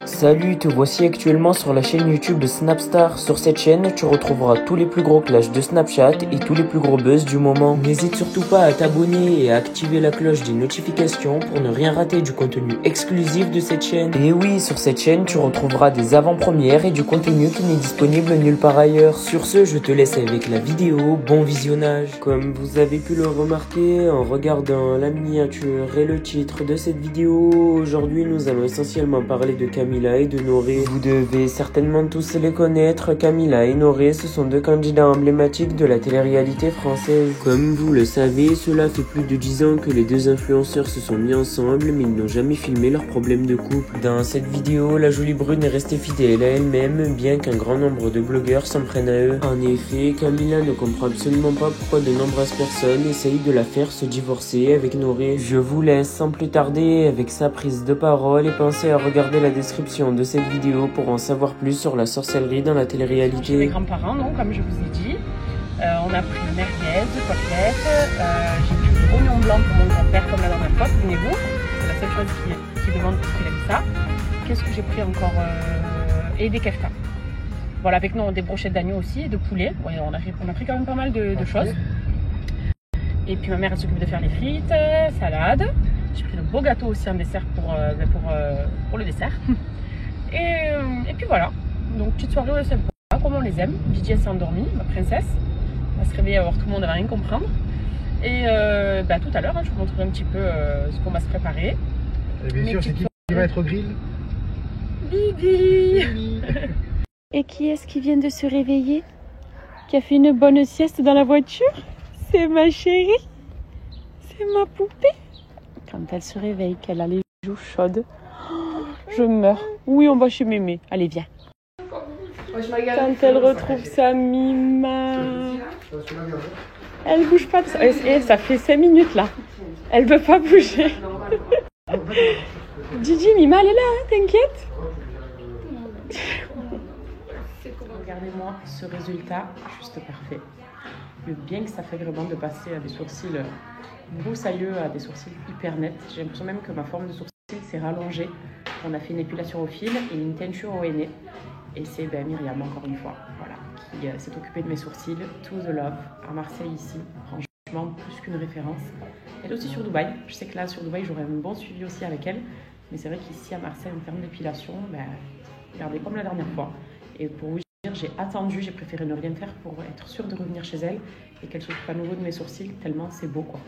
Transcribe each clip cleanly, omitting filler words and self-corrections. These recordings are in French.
Salut, te voici actuellement sur la chaîne YouTube de Snapstar. Sur cette chaîne, tu retrouveras tous les plus gros clashs de Snapchat et tous les plus gros buzz du moment. N'hésite surtout pas à t'abonner et à activer la cloche des notifications pour ne rien rater du contenu exclusif de cette chaîne. Et oui, sur cette chaîne, tu retrouveras des avant-premières et du contenu qui n'est disponible nulle part ailleurs. Sur ce, je te laisse avec la vidéo. Bon visionnage. Comme vous avez pu le remarquer en regardant la miniature et le titre de cette vidéo, aujourd'hui nous allons essentiellement parler de Camila et de Noré. Vous devez certainement tous les connaître. Camila et Noré, ce sont deux candidats emblématiques de la télé-réalité française. Comme vous le savez, cela fait plus de 10 ans que les deux influenceurs se sont mis ensemble, mais ils n'ont jamais filmé leurs problèmes de couple. Dans cette vidéo, la jolie brune est restée fidèle à elle-même, bien qu'un grand nombre de blogueurs s'en prennent à eux. En effet, Camila ne comprend absolument pas pourquoi de nombreuses personnes essayent de la faire se divorcer avec Noré. Je vous laisse sans plus tarder avec sa prise de parole et pensez à regarder la description de cette vidéo pour en savoir plus sur la sorcellerie dans la télé-réalité. Chez mes grands-parents, donc, comme je vous ai dit. On a pris merguez, côtelettes, j'ai pris du oignon blanc pour mon grand-père comme la dernière fois, souvenez-vous. C'est la seule chose qui demande parce qu'il aime ça. Qu'est-ce que j'ai pris encore et des keftas. Voilà, avec nous des brochettes d'agneau aussi et de poulet. Ouais, on a pris quand même pas mal de choses. Et puis ma mère elle s'occupe de faire les frites, salade. J'ai pris le beau gâteau aussi en dessert pour le dessert. Et puis voilà, donc petite soirée sympa, comme on les aime. Gigi s'est endormie, ma princesse. Elle va se réveiller à voir tout le monde, elle va rien comprendre. Et tout à l'heure, je vous montrerai un petit peu ce qu'on va se préparer. Et bien sûr, c'est qui va être au grill? Bibi. Et qui est-ce qui vient de se réveiller? Qui a fait une bonne sieste dans la voiture? C'est ma chérie. C'est ma poupée. Quand elle se réveille, qu'elle a les joues chaudes, je meurs. Oui, on va chez mémé. Allez, viens. Quand elle retrouve sa Mima, elle bouge pas. Et ça fait 5 minutes là. Elle veut pas bouger. Gigi, Mima, elle est là, hein, t'inquiète. Regardez-moi ce résultat, juste parfait. Le bien que ça fait vraiment de passer à des sourcils broussailleux à des sourcils hyper nets. J'ai l'impression même que ma forme de sourcil s'est rallongée. On a fait une épilation au fil et une teinture au henné. Et c'est Myriam, encore une fois, voilà, qui s'est occupée de mes sourcils. To the love, à Marseille ici. Franchement, plus qu'une référence. Elle est aussi sur Dubaï. Je sais que là, sur Dubaï, j'aurai un bon suivi aussi avec elle. Mais c'est vrai qu'ici, à Marseille, en termes d'épilation, regardez, comme la dernière fois. Et pour vous dire, j'ai attendu, j'ai préféré ne rien faire pour être sûre de revenir chez elle et qu'elle s'occupe à nouveau de mes sourcils, tellement c'est beau, quoi.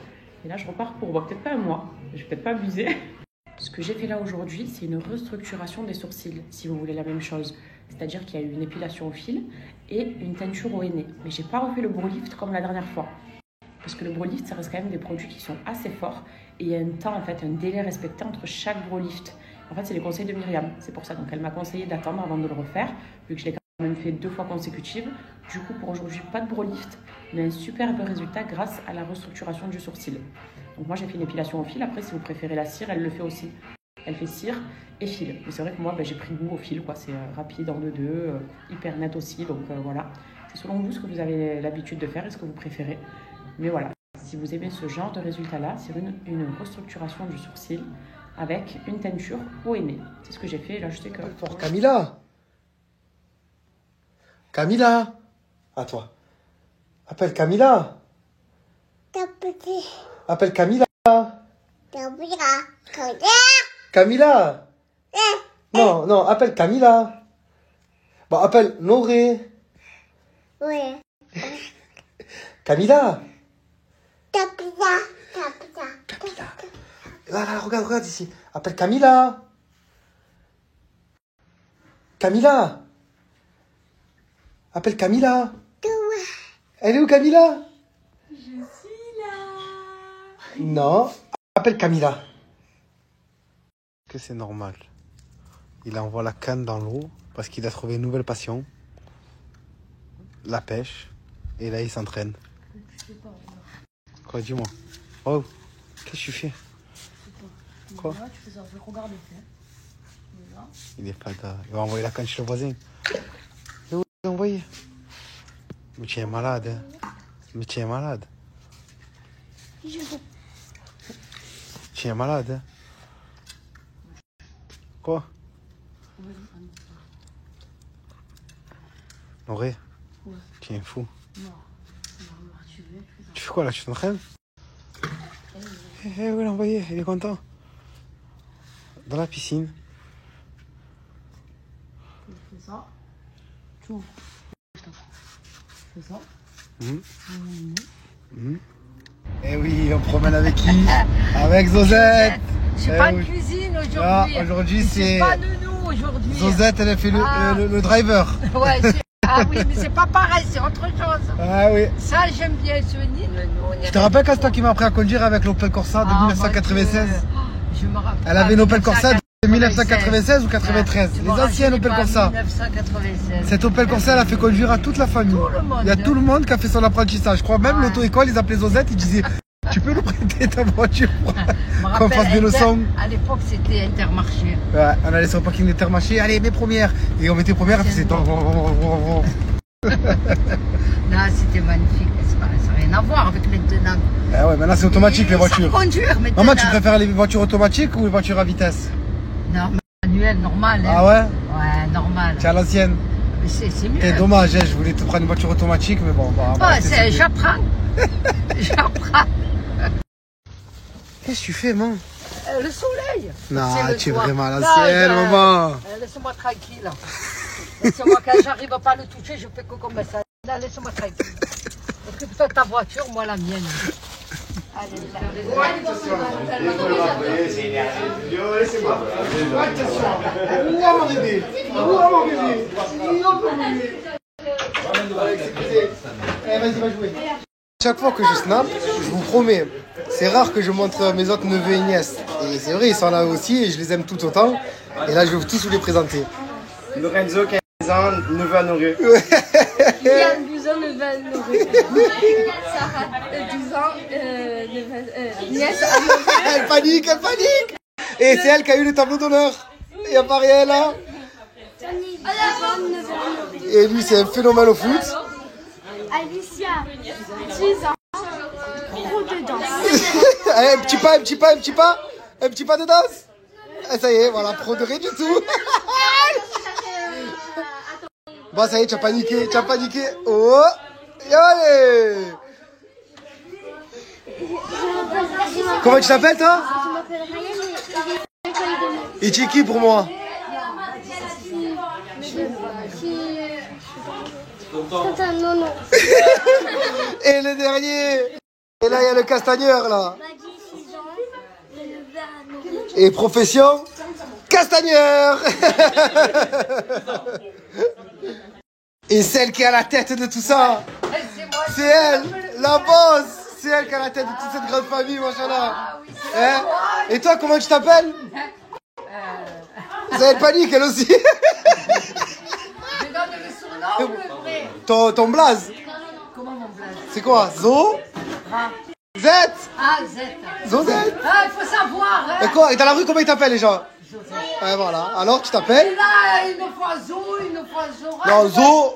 Et là, je repars pour, peut-être pas un mois, je vais peut-être pas abuser. Ce que j'ai fait là aujourd'hui, c'est une restructuration des sourcils, si vous voulez la même chose. C'est-à-dire qu'il y a eu une épilation au fil et une teinture au henné. Mais j'ai pas refait le brow lift comme la dernière fois. Parce que le brow lift, ça reste quand même des produits qui sont assez forts. Et il y a un temps, en fait, un délai respecté entre chaque brow lift. En fait, c'est les conseils de Myriam, c'est pour ça. Donc elle m'a conseillé d'attendre avant de le refaire, vu que je l'ai quand même fait 2 fois consécutives. Du coup, pour aujourd'hui, pas de brow lift, mais un superbe résultat grâce à la restructuration du sourcil. Donc moi, j'ai fait une épilation au fil. Après, si vous préférez la cire, elle le fait aussi. Elle fait cire et fil. Mais c'est vrai que moi, j'ai pris goût au fil, quoi. C'est rapide en 2-2, hyper net aussi. Donc voilà. C'est selon vous ce que vous avez l'habitude de faire et ce que vous préférez. Mais voilà. Si vous aimez ce genre de résultat-là, c'est une restructuration du sourcil avec une teinture au henné. C'est ce que j'ai fait. Là, je sais que... Pour Camila. Camila. À toi. Appelle Camila. Appelle Camila. Camila. Non, non, appelle Camila. Bon, appelle Noré. Oui. Camila. Camila. Là, regarde ici. Appelle Camila. Camila. Appelle Camila. Elle est où, Camila? Je suis là. Non. Appelle Camila. Que c'est normal. Il envoie la canne dans l'eau parce qu'il a trouvé une nouvelle passion. La pêche. Et là, il s'entraîne. Quoi, dis-moi. Oh, qu'est-ce que tu fais? Quoi? Tu fais ça, je regarde. Il est pas là. Il va envoyer la canne chez le voisin. Et où il va envoyer? Mais tu es malade. Hein. Mais tu es malade. Tu es malade. Hein. Quoi? Noré, Ouais. tu es fou. Non. Tu fais quoi là? Tu t'entraînes? Eh oui, l'envoyé, il est content. Dans la piscine. Fais ça. Tu ouvres. Fais ça. Eh oui, on promène avec qui? Avec Zozette. Je suis Eh pas oui. en cuisine aujourd'hui. Ah, aujourd'hui, Je c'est- suis pas nounou aujourd'hui. Zozette, elle a fait le driver. Ouais, ah oui, mais c'est pas pareil, c'est autre chose. Ah oui. Ça, j'aime bien ce nid. Tu te rappelles quand c'est toi qui m'as appris à conduire avec l'Opel Corsa de 1996? Je me rappelle. Elle avait une Opel Corsa de 1996 ou 93? Les anciennes Opel Corsa. 1996. Cette Opel Corsa, elle a fait conduire à toute la famille. Tout le monde. Il y a tout le monde qui a fait son apprentissage. Je crois même Ouais. l'auto-école, ils appelaient Zozette, ils disaient tu peux nous prêter ta voiture pour Je me qu'on fasse des rappelle, leçons. À l'époque, c'était Intermarché. Ouais, on allait sur le parking d'Intermarché, allez, mes premières. Et on mettait première, elle faisait. Non, c'était magnifique. Ça n'a rien à voir avec maintenant. Ah ouais, maintenant c'est automatique les Ils savent voitures. conduire maintenant. Maman, tu préfères les voitures automatiques ou les voitures à vitesse? Non, manuel, normal. Hein. Ah ouais? Ouais, normal. Tu es à l'ancienne. Mais c'est mieux. C'est dommage, hein, je voulais te prendre une voiture automatique, mais bon, on va rester sur le- J'apprends. J'apprends. Qu'est-ce que tu fais, maman? Le soleil. Non, C'est le tu es soir. vraiment à Non, l'ancienne, maman. Laisse-moi tranquille. Laisse-moi, quand j'arrive pas à le toucher, je fais que comme ça. Non, laisse-moi tranquille. Occupe-toi de ta voiture, moi la mienne. Allez, Où est mon bébé? Où est mon bébé? Eh, vas-y, va jouer. Chaque fois que je snap, je vous promets, c'est rare que je montre mes autres neveux et nièces. Et c'est vrai, ils sont là aussi et je les aime tout autant. Et là, je vais tous vous les présenter. Lorenzo, 15 ans, neveu à Noré. Yann, 12 ans, 9 ans, Sarah, 12 ans, nièce. Elle panique, elle panique. Et c'est elle qui a eu le tableau d'honneur. Il n'y a pas rien là. Et lui, c'est un phénomène au foot. Alicia, 10 ans, pro de danse. Allez, un petit pas, un petit pas, un petit pas. Un petit pas de danse. Et ça y est, voilà, pro de rien du tout. Bon, ça y est, tu as paniqué, tu as paniqué. Oh, et allez. Comment tu t'appelles, toi? Je m'appelle Ryan et l'école de mots. Et tu es qui pour moi? C'est un nono. Et le dernier. Et là, il y a le castagneur, là. Maggie, 6 ans, le neveu à Nono. Et profession, castagneur. Et celle qui a la tête de tout ça, c'est elle, la boss. C'est elle qui a la tête de toute cette grande famille, machallah. Hein? Et toi, comment tu t'appelles? Vous avez le panique, elle aussi. Je donne le surnom ou le vrai? Ton blaze, Comment mon blaze? c'est quoi? Zo? Z? Ah, Z. Zozette? Ah, il faut savoir, hein. Et quoi? Et dans la rue, comment ils t'appellent les gens? Ouais, voilà. Alors, tu t'appelles? Et là, une fois Zo, une fois Zora. Non, Zo,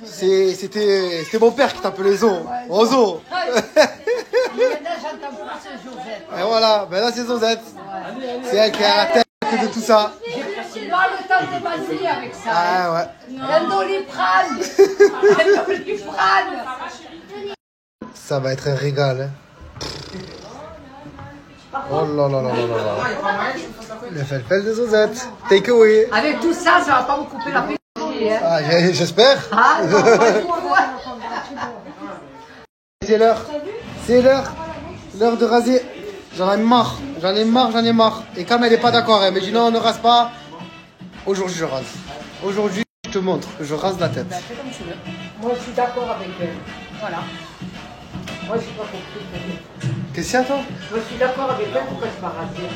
c'était mon père qui t'appelait Zo. Oh, Zo. Maintenant, j'entends plus Josette. Et voilà, ben là c'est Zozette. C'est elle qui a la tête de tout ça. J'ai pas le temps de m'amuser avec ça. Ah ouais. Un doliprane. Un doliprane. Ça va être un régal. Hein. Oh là là là là là là. Le felfel de Zozette. Take away. Avec tout ça, ça va pas me couper la pédée. Hein. Ah, j'espère. Ah, non, pas du tout, ouais. C'est l'heure. C'est l'heure. L'heure de raser. J'en ai marre. J'en ai marre, j'en ai marre. Et comme elle n'est pas d'accord, elle me dit non, on ne rase pas. Aujourd'hui, je rase. Aujourd'hui, je te montre que je rase la tête. Fais comme tu veux. Moi, je suis d'accord avec elle. Voilà. Moi, je suis pas compris. Qu'est-ce qu'il y a, toi? Moi, je suis d'accord avec elle, pourquoi je pas raser?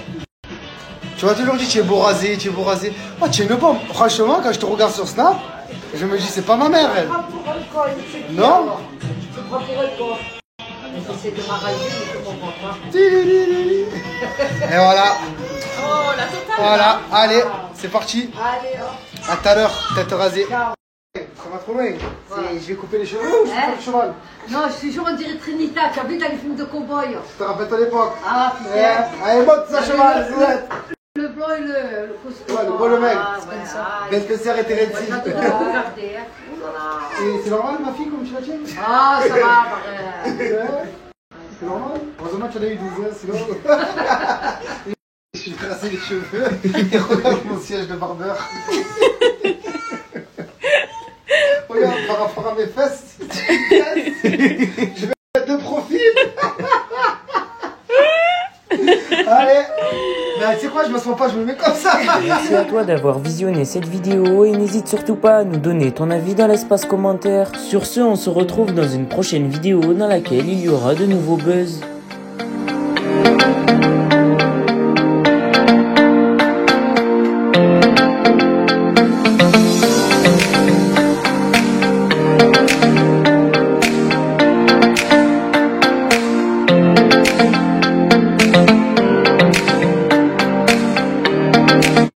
Tu m'as toujours dit tu es beau rasé, tu es beau rasé. Oh, tu es une bombe. Franchement, quand je te regarde sur Snap, je me dis c'est pas ma mère, elle. Tu prends pour un con, c'est qui, Non. alors? Tu prends pour un con. J'essaie de m'arranger, mais je comprends pas. Et voilà. Oh, la totale. Voilà, allez, c'est parti. Allez, hop. À tout à l'heure, tête rasée. Ciao. Ça va trop loin. Je vais couper les cheveux ou je Hein? coupe le cheval? Non, je suis toujours on dirait Trinita, tu as vu dans les films de cow-boy. Tu te rappelles ton époque? Ah, putain. Allez, monte ça, cheval. Le blanc et le costaud. Ouais, le beau, le mec. Ah, ouais, ah, Ben Spencer et Terenzi. on a tout regardé, hein. Ouh là là. Et c'est normal, ma fille, comme tu la tiens? Ah, ça va, pareil. Ouais. C'est normal. Heureusement que tu en as eu 12 ans, sinon. Je suis tracé les cheveux et regarde mon siège de barbeur. Regarde, par rapport à mes fesses, je vais mettre de profil. Allez, mais tu sais quoi, je m'assois pas, je me mets comme ça. Merci à toi d'avoir visionné cette vidéo et n'hésite surtout pas à nous donner ton avis dans l'espace commentaire. Sur ce, on se retrouve dans une prochaine vidéo dans laquelle il y aura de nouveaux buzz.